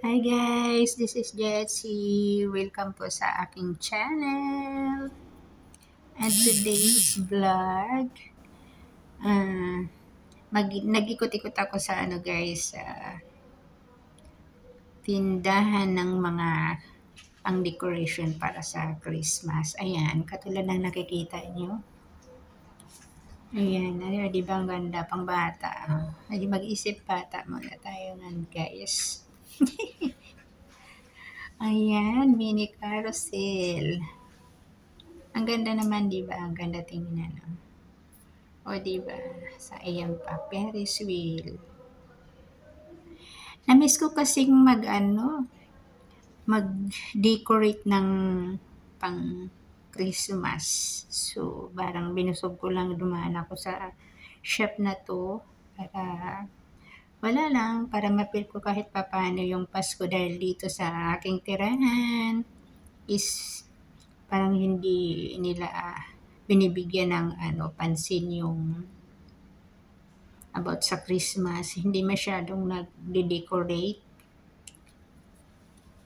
Hi guys, this is Jessie. Welcome po sa aking channel. And today's vlog, ah, nag-ikot-ikot ako sa guys, tindahan ng mga pang-decoration para sa Christmas. Ayan, katulad ng nakikita nyo. Ayan, di ba ang ganda, pang bata. Hindi mag-isip bata muna tayo nga guys. Ayan, mini carousel. Ang ganda naman, di ba? Ang ganda tingnan. O, di ba? Sa ayan pa, Ferris wheel. Namiss ko kasing mag-decorate ng pang Christmas. So, parang binusog ko lang dumaan ako sa shop na to para wala lang, para mapil ko kahit papano yung Pasko dahil dito sa aking tirahan is parang hindi nila binibigyan ng pansin yung about sa Christmas. Hindi masyadong nag-decorate.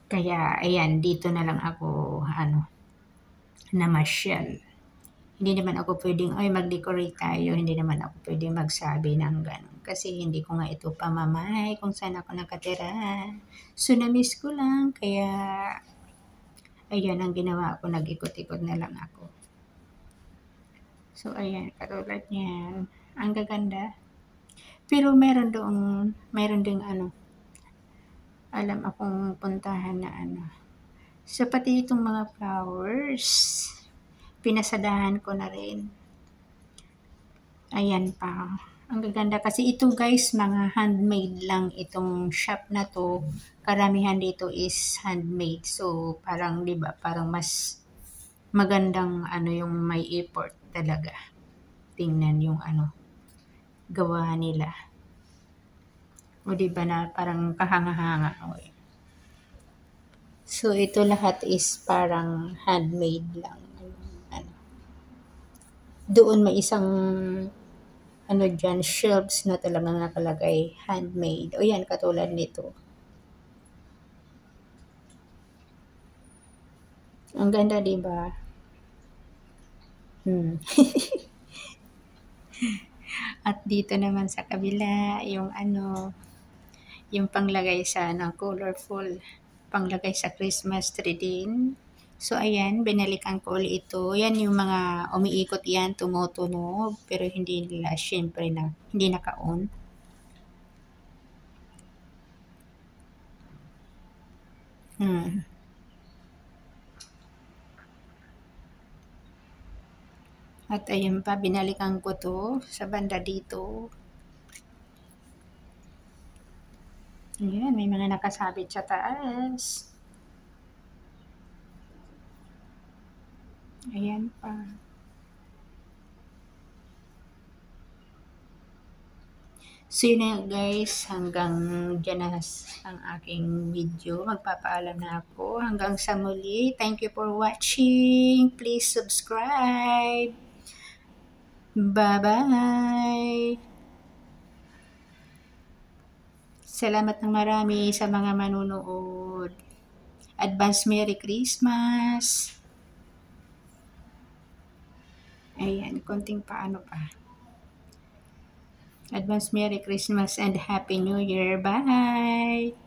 Kaya, ayan, dito na lang ako, namasyal. Hindi naman ako pwedeng, ay, mag-decorate tayo. Hindi naman ako pwedeng magsabi ng gano'n. Kasi hindi ko nga ito pamamahay kung saan ako nakatira. So, na-miss ko lang. Kaya, ayan, ang ginawa ko, nag-ikot-ikot na lang ako. So, ayan, katulad niyan. Ang gaganda. Pero meron ding alam akong puntahan na So, pati itong mga flowers, pinasadahan ko na rin. Ayan pa. Ang gaganda kasi ito guys, mga handmade lang itong shop na to. Karamihan dito is handmade. So, parang, di ba, parang mas magandang yung may effort talaga. Tingnan yung gawa nila. O di ba na parang kahanga-hanga. So ito lahat is parang handmade lang. Doon may isang dyan, shelves na talagang nakalagay handmade. O yan, katulad nito. Ang ganda, di ba? At dito naman sa kabila, yung yung panglagay sa colorful, panglagay sa Christmas tree din. So, ayan, binalikan ko ulit ito. Yan yung mga umiikot yan, tumutunog, pero hindi nila, syempre hindi naka-on. At ayun pa, binalikan ko to sa banda dito. Ayan, may mga nakasabit sa taas. Ayan pa. So yun na guys, hanggang dyan na ang aking video. Magpapaalam na ako. Hanggang sa muli. Thank you for watching. Please subscribe. Bye-bye. Salamat ng marami sa mga manunood. Advance Merry Christmas. Ayan, konting paano pa. Advance Merry Christmas and Happy New Year. Bye!